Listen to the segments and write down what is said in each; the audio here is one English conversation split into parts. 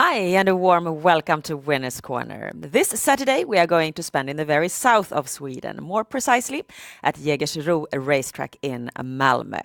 Hi, and a warm welcome to Winners Corner. This Saturday, we are going to spend in the very south of Sweden, more precisely at Jägersro racetrack in Malmö.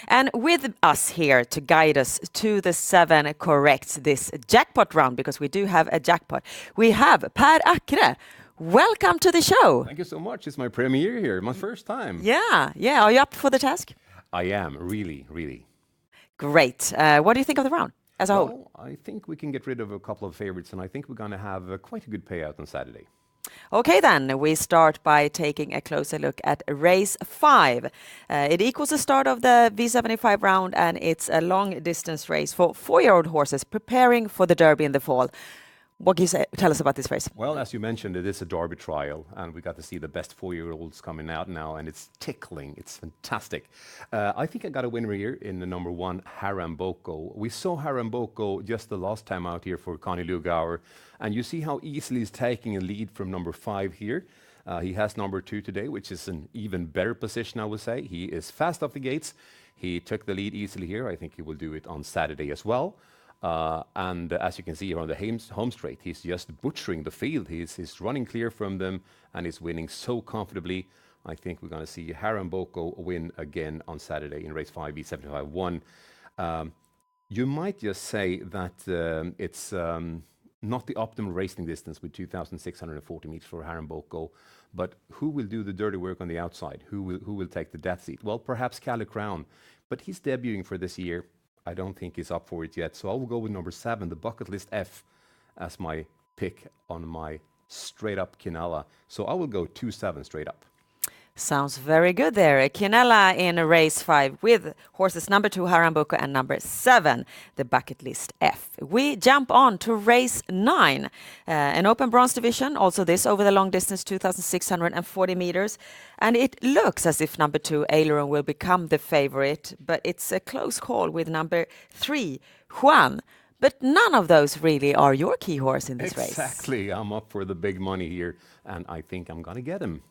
And with us here to guide us to the 7 corrects this jackpot round, because we do have a jackpot, we have Per Ackre. Welcome to the show. Thank you so much. It's my premiere here, my first time. Yeah. Are you up for the task? I am, really. Great. What do you think of the round as a whole? I think we can get rid of a couple of favorites, and I think we're going to have quite a good payout on Saturday. Okay, then we start by taking a closer look at race 5. It equals the start of the V75 round, and it's a long distance race for 4-year-old horses preparing for the Derby in the fall. What can you tell us about this race? Well, as you mentioned, it is a Derby trial, and we got to see the best 4-year-olds coming out now, and it's tickling. It's fantastic. I think I got a winner here in the number 1, Haramboko. We saw Haramboko just the last time out here for Connie Lugauer, and you see how easily he's taking a lead from number 5 here. He has number 2 today, which is an even better position, I would say. He is fast off the gates. He took the lead easily here. I think he will do it on Saturday as well. And as you can see here on the home straight, he's just butchering the field. He's running clear from them, and he's winning so comfortably. I think we're going to see Haramboko win again on Saturday in race 5, V75-1. You might just say that it's not the optimal racing distance with 2,640 meters for Haramboko, but who will do the dirty work on the outside? Who will take the death seat? Well, perhaps Calle Crown, but he's debuting for this year. I don't think he's up for it yet, so I will go with number 7, the Bucket List F, as my pick on my straight up Quinella. So I will go 2-7 straight up. Sounds very good there. Quinella in race 5 with horses number 2, Haramboko, and number 7, the Bucket List F. We jump on to race 9, an open bronze division, also this over the long distance, 2,640 meters. And it looks as if number 2, Aileron, will become the favorite, but it's a close call with number 3, Juan. But none of those really are your key horse in this race. Exactly. I'm up for the big money here, and I think I'm going to get him.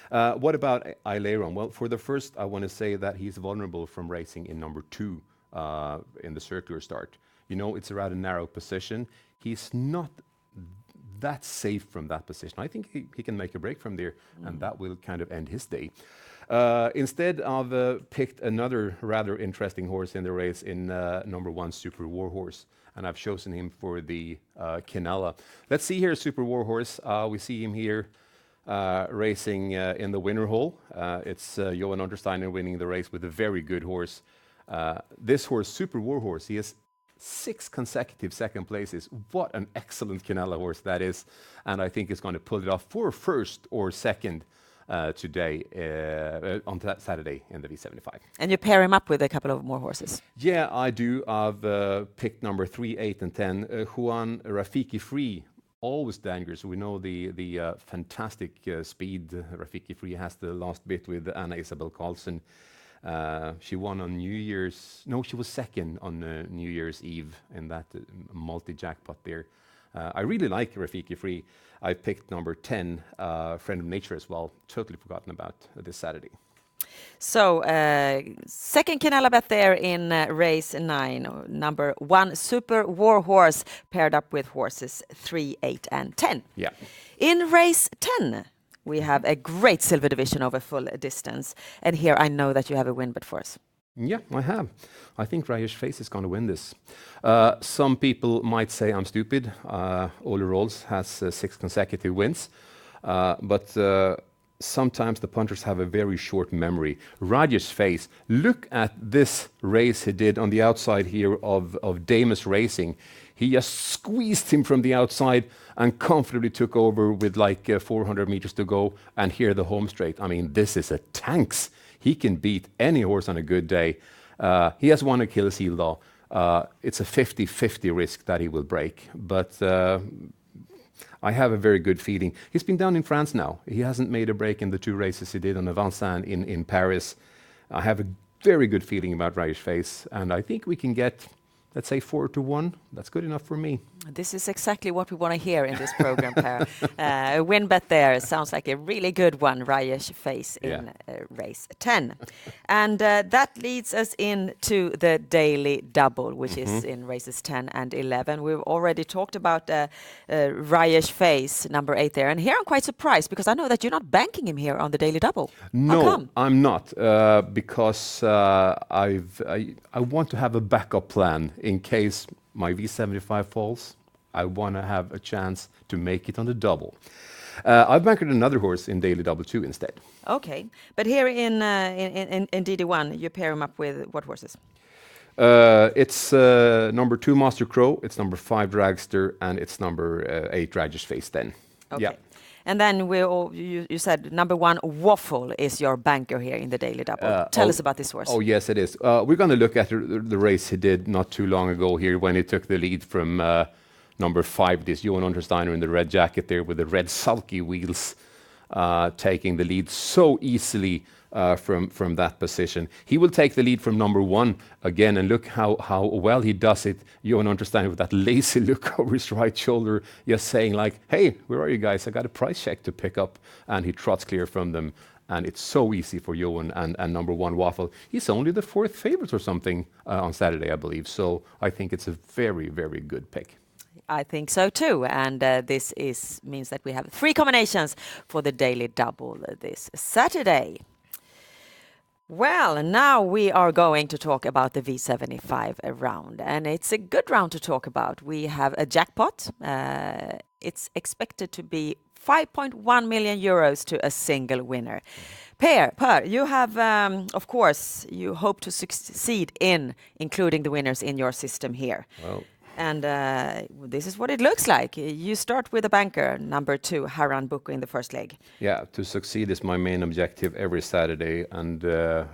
What about Aileron? Well, for the first, I want to say that he's vulnerable from racing in number 2 in the circular start. You know, it's a rather narrow position. He's not that safe from that position. I think he can make a break from there, and that will kind of end his day. Instead, I've picked another rather interesting horse in the race in number 1, Super Warhorse, and I've chosen him for the Quinella. Let's see here, Super Warhorse. We see him here racing in the winner hole. It's Johan Untersteiner winning the race with a very good horse. This horse, Super Warhorse, he has 6 consecutive second places. What an excellent Quinella horse that is, and I think he's going to pull it off for first or second today on Saturday in the V75. And you pair him up with a couple of more horses. Yeah, I do. I've picked number 3, 8, and 10. Juan Rafiki Free, always dangerous. We know the fantastic speed Rafiki Free has the last bit with Anna Isabel Carlson. She won on New Year's. No, she was second on New Year's Eve in that multi-jackpot there. I really like Rafiki Free. I picked number 10, Friend of Nature as well. Totally forgotten about this Saturday. So, second Quinella bet there in race 9. Number 1, Super Warhorse, paired up with horses 3, 8, and 10. Yeah. In race 10, we have a great silver division over full distance. And here I know that you have a win bet for us. Yeah, I have. I think Rajesh Face is going to win this. Some people might say I'm stupid. Ole Rolls has 6 consecutive wins. But sometimes the punters have a very short memory. Rajesh Face, look at this race he did on the outside here of Damus Racing. He just squeezed him from the outside and comfortably took over with like 400 meters to go. And here the home straight. I mean, this is a tanks. He can beat any horse on a good day. He has one Achilles heel though. It's a 50-50 risk that he will break. But I have a very good feeling. He's been down in France now. He hasn't made a break in the 2 races he did on the Vincennes in Paris. I have a very good feeling about Rajesh Face. And I think we can get, let's say, 4-1. That's good enough for me. This is exactly what we want to hear in this program, Per. A win bet there sounds like a really good one, Rajesh Face in race 10. And that leads us into the daily double, which is in races 10 and 11. We've already talked about Rajesh Face, number 8 there. And here I'm quite surprised because I know that you're not banking him here on the daily double. No, How come? I'm not, because I want to have a backup plan in case my V75 falls. I want to have a chance to make it on the double. I've banked another horse in daily double too instead. Okay, but here in DD1, you pair him up with what horses? It's number 2 Master Crow, it's number 5 Dragster, and it's number 8 Rajesh Face then. Okay. Yeah. And then you said number 1 Waffle is your banker here in the daily double. Tell us about this horse. Oh yes, it is. We're going to look at the race he did not too long ago here when he took the lead from number 5, this Johan Untersteiner in the red jacket there with the red sulky wheels, taking the lead so easily from that position. He will take the lead from number 1 again, and look how well he does it. Johan Untersteiner with that lazy look over his right shoulder, just saying like, hey, where are you guys? I got a price check to pick up. And he trots clear from them. And it's so easy for Johan and number 1 Waffle. He's only the 4th favorite or something on Saturday, I believe. So I think it's a very, very good pick. I think so too, and this means that we have 3 combinations for the daily double this Saturday. Well, now we are going to talk about the V75 round, and it's a good round to talk about. We have a jackpot. It's expected to be 5.1 million euros to a single winner. Per, you have, of course, you hope to succeed in including the winners in your system here. Well. And this is what it looks like. You start with a banker, number 2, Haran Boko in the first leg. Yeah, to succeed is my main objective every Saturday, and the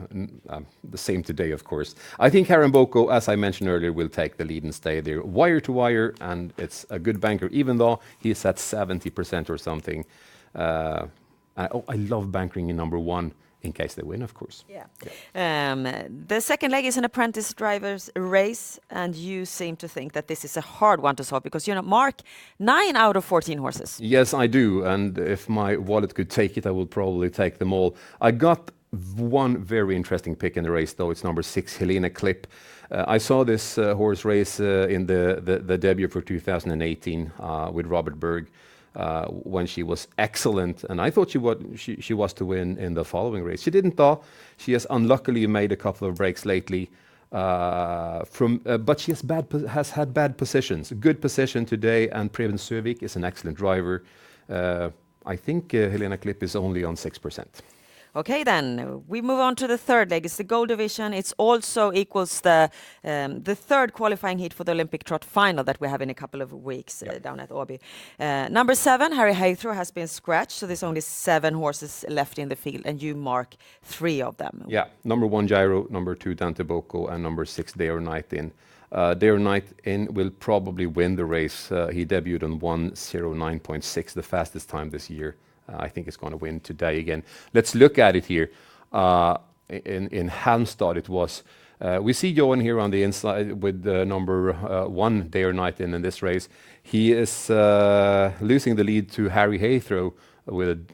same today, of course. I think Haran Boko, as I mentioned earlier, will take the lead and stay there wire to wire, and it's a good banker, even though he's at 70% or something. I love bankering in number 1. In case they win, of course. Yeah. The second leg is an apprentice driver's race, and you seem to think that this is a hard one to solve because you mark 9 out of 14 horses. Yes, I do, and if my wallet could take it, I would probably take them all. I got one very interesting pick in the race, though. It's number 6, Helena Clip. I saw this horse race in the debut for 2018 with Robert Berg. When she was excellent, and I thought she was to win in the following race. She didn't, though. She has unluckily made a couple of breaks lately, but she has had bad positions. A good position today, and Preben Søvik is an excellent driver. I think Helena Clip is only on 6%. Okay, then we move on to the third leg. It's the gold division. It's also equals the third qualifying heat for the Olympic trot final that we have in a couple of weeks down at Åby. Number 7, Harry Haythrow, has been scratched, so there's only 7 horses left in the field, and you mark 3 of them. Yeah, number 1 Gyro, number 2 Dante Bocco, and number 6 Day or Night In. Day or Night In will probably win the race. He debuted on 1:09.6, the fastest time this year. I think it's going to win today again. Let's look at it here. In Halmstad it was. We see Johan here on the inside with number 1 Day or Night In this race. He is losing the lead to Harry Haythrow.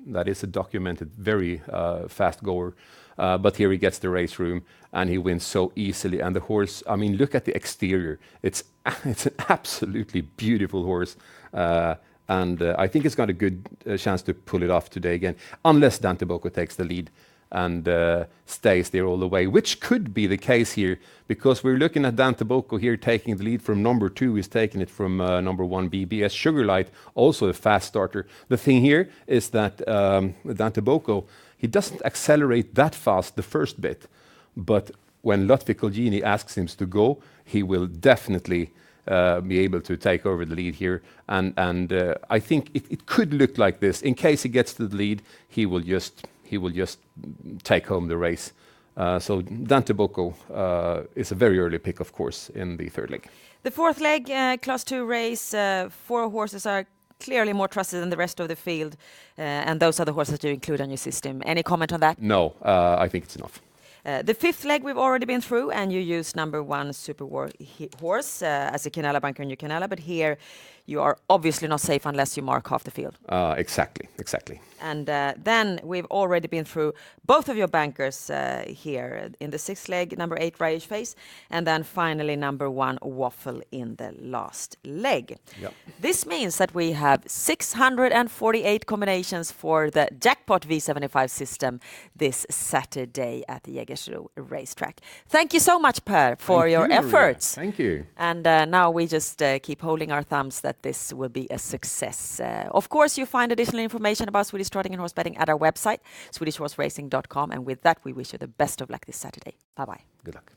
That is a documented very fast goer. But here he gets the race room and he wins so easily. And the horse, I mean, look at the exterior. It's an absolutely beautiful horse. And I think it's got a good chance to pull it off today again, unless Dante Bocco takes the lead and stays there all the way, which could be the case here, because we're looking at Dante Bocco here taking the lead from number 2. He's taking it from number 1 BBS Sugarlight, also a fast starter. The thing here is that Dante Bocco, he doesn't accelerate that fast the first bit, but when Lotfi Colgjini asks him to go, he will definitely be able to take over the lead here, and I think it could look like this. In case he gets to the lead, he will just take home the race. So Dante Bocco is a very early pick, of course, in the third leg. The fourth leg, Class 2 race. 4 horses are clearly more trusted than the rest of the field, and those are the horses you include on your system. Any comment on that? No, I think it's enough. The fifth leg we've already been through, and you use number 1 Super Horse as a Canella bunker in your Canella, but here you are obviously not safe unless you mark half the field. Exactly. And then we've already been through both of your bankers here in the sixth leg, number 8 Raish Face, and then finally number 1 Waffle in the last leg. Yep. This means that we have 648 combinations for the jackpot V75 system this Saturday at the Jägersro racetrack. Thank you so much, Per, for your efforts. Thank you. And now we just keep holding our thumbs that this will be a success. Of course, you find additional information about Swedish trotting and horse betting at our website, swedishhorseracing.com. And with that, we wish you the best of luck this Saturday. Bye-bye. Good luck.